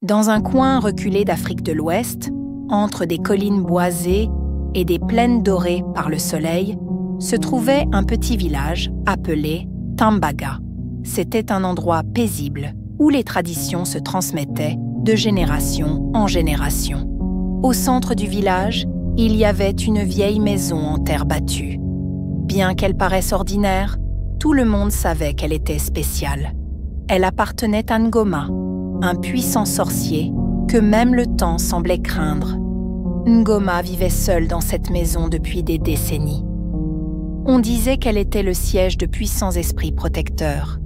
Dans un coin reculé d'Afrique de l'Ouest, entre des collines boisées et des plaines dorées par le soleil, se trouvait un petit village appelé Tambaga. C'était un endroit paisible où les traditions se transmettaient de génération en génération. Au centre du village, il y avait une vieille maison en terre battue. Bien qu'elle paraisse ordinaire, tout le monde savait qu'elle était spéciale. Elle appartenait à Ngoma, un puissant sorcier que même le temps semblait craindre. Ngoma vivait seule dans cette maison depuis des décennies. On disait qu'elle était le siège de puissants esprits protecteurs.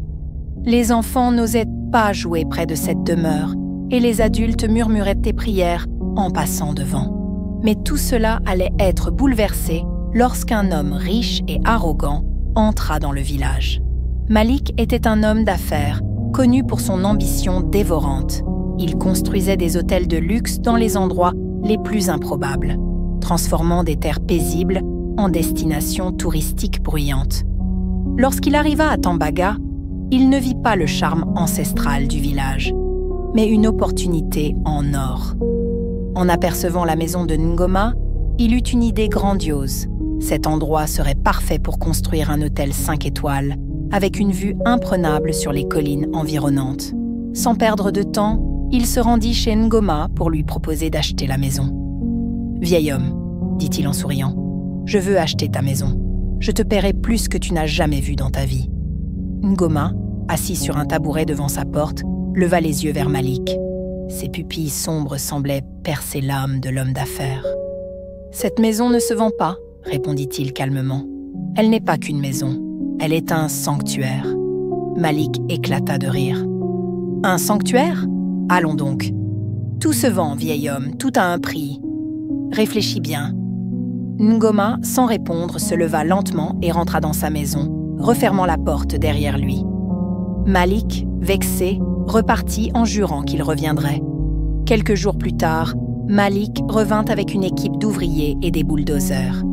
Les enfants n'osaient pas jouer près de cette demeure et les adultes murmuraient des prières en passant devant. Mais tout cela allait être bouleversé lorsqu'un homme riche et arrogant entra dans le village. Malik était un homme d'affaires, connu pour son ambition dévorante. Il construisait des hôtels de luxe dans les endroits les plus improbables, transformant des terres paisibles en destinations touristiques bruyantes. Lorsqu'il arriva à Tambaga, il ne vit pas le charme ancestral du village, mais une opportunité en or. En apercevant la maison de Ngoma, il eut une idée grandiose. Cet endroit serait parfait pour construire un hôtel 5 étoiles, avec une vue imprenable sur les collines environnantes. Sans perdre de temps, il se rendit chez Ngoma pour lui proposer d'acheter la maison. « Vieil homme, dit-il en souriant, je veux acheter ta maison. Je te paierai plus que tu n'as jamais vu dans ta vie. » Ngoma, assis sur un tabouret devant sa porte, leva les yeux vers Malik. Ses pupilles sombres semblaient percer l'âme de l'homme d'affaires. « Cette maison ne se vend pas, » répondit-il calmement. « Elle n'est pas qu'une maison, elle est un sanctuaire. » Malik éclata de rire. « Un sanctuaire ? Allons donc. Tout se vend, vieil homme, tout a un prix. Réfléchis bien. » Ngoma, sans répondre, se leva lentement et rentra dans sa maison, refermant la porte derrière lui. Malik, vexé, repartit en jurant qu'il reviendrait. Quelques jours plus tard, Malik revint avec une équipe d'ouvriers et des bulldozers.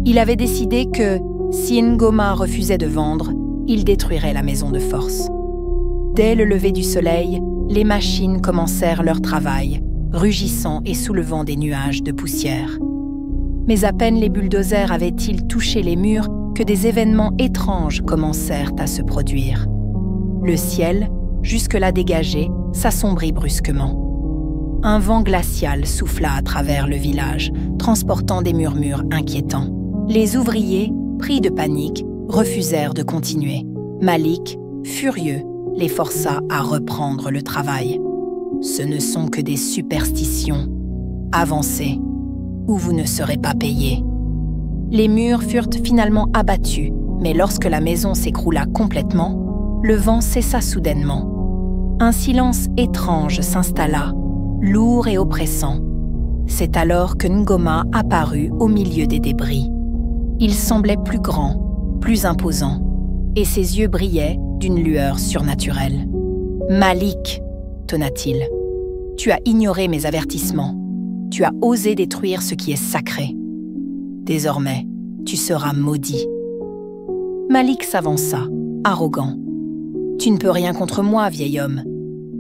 Il avait décidé que, si Ngoma refusait de vendre, il détruirait la maison de force. Dès le lever du soleil, les machines commencèrent leur travail, rugissant et soulevant des nuages de poussière. Mais à peine les bulldozers avaient-ils touché les murs que des événements étranges commencèrent à se produire. Le ciel, jusque-là dégagé, s'assombrit brusquement. Un vent glacial souffla à travers le village, transportant des murmures inquiétants. Les ouvriers, pris de panique, refusèrent de continuer. Malik, furieux, les força à reprendre le travail. Ce ne sont que des superstitions. Avancez, ou vous ne serez pas payés. Les murs furent finalement abattus, mais lorsque la maison s'écroula complètement, le vent cessa soudainement. Un silence étrange s'installa, lourd et oppressant. C'est alors que Ngoma apparut au milieu des débris. Il semblait plus grand, plus imposant, et ses yeux brillaient d'une lueur surnaturelle. « Malik !» tonna-t-il. « Tu as ignoré mes avertissements. Tu as osé détruire ce qui est sacré. Désormais, tu seras maudit. » Malik s'avança, arrogant. « Tu ne peux rien contre moi, vieil homme.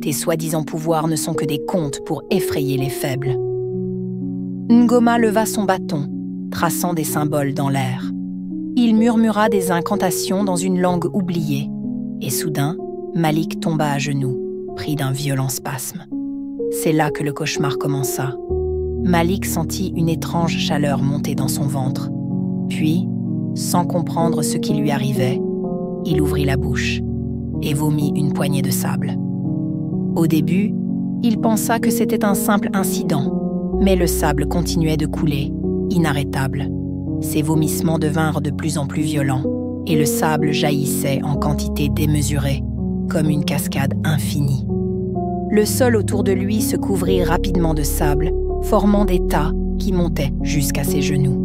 Tes soi-disant pouvoirs ne sont que des contes pour effrayer les faibles. » Ngoma leva son bâton, traçant des symboles dans l'air. Il murmura des incantations dans une langue oubliée, et soudain, Malik tomba à genoux, pris d'un violent spasme. C'est là que le cauchemar commença. Malik sentit une étrange chaleur monter dans son ventre. Puis, sans comprendre ce qui lui arrivait, il ouvrit la bouche et vomit une poignée de sable. Au début, il pensa que c'était un simple incident, mais le sable continuait de couler, inarrêtable. Ses vomissements devinrent de plus en plus violents, et le sable jaillissait en quantité démesurée, comme une cascade infinie. Le sol autour de lui se couvrit rapidement de sable, formant des tas qui montaient jusqu'à ses genoux.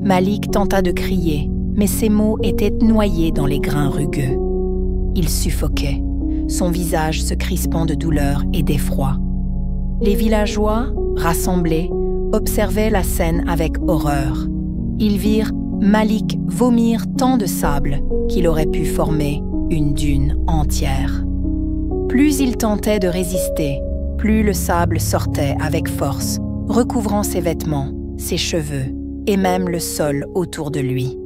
Malik tenta de crier, mais ses mots étaient noyés dans les grains rugueux. Il suffoquait, son visage se crispant de douleur et d'effroi. Les villageois, rassemblés, observaient la scène avec horreur. Ils virent Malik vomir tant de sable qu'il aurait pu former une dune entière. Plus il tentait de résister, plus le sable sortait avec force, recouvrant ses vêtements, ses cheveux et même le sol autour de lui.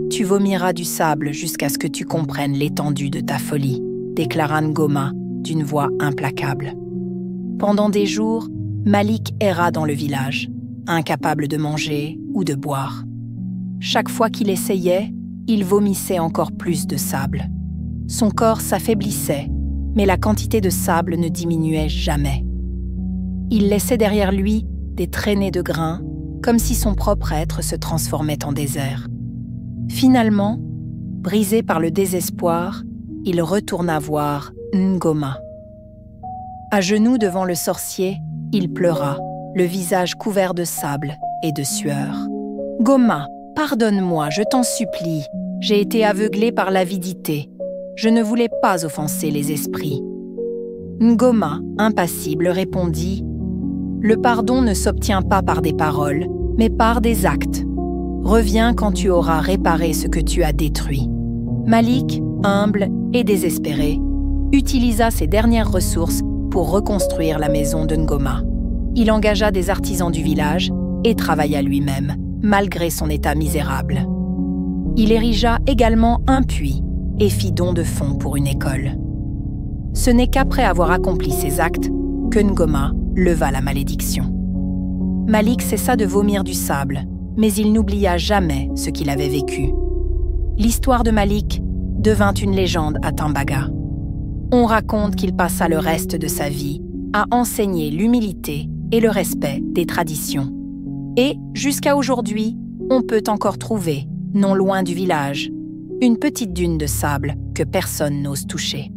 Tu vomiras du sable jusqu'à ce que tu comprennes l'étendue de ta folie, déclara Ngoma d'une voix implacable. Pendant des jours, Malik erra dans le village, incapable de manger ou de boire. Chaque fois qu'il essayait, il vomissait encore plus de sable. Son corps s'affaiblissait, mais la quantité de sable ne diminuait jamais. Il laissait derrière lui des traînées de grains, comme si son propre être se transformait en désert. Finalement, brisé par le désespoir, il retourna voir Ngoma. À genoux devant le sorcier, il pleura, le visage couvert de sable et de sueur. « Ngoma, pardonne-moi, je t'en supplie. J'ai été aveuglé par l'avidité. Je ne voulais pas offenser les esprits. » Ngoma, impassible, répondit « Le pardon ne s'obtient pas par des paroles, mais par des actes. Reviens quand tu auras réparé ce que tu as détruit. » Malik, humble et désespéré, utilisa ses dernières ressources pour reconstruire la maison de Ngoma. Il engagea des artisans du village et travailla lui-même, malgré son état misérable. Il érigea également un puits et fit don de fonds pour une école. Ce n'est qu'après avoir accompli ces actes que Ngoma leva la malédiction. Malik cessa de vomir du sable, mais il n'oublia jamais ce qu'il avait vécu. L'histoire de Malik devint une légende à Tambaga. On raconte qu'il passa le reste de sa vie à enseigner l'humilité et le respect des traditions. Et, jusqu'à aujourd'hui, on peut encore trouver, non loin du village, une petite dune de sable que personne n'ose toucher.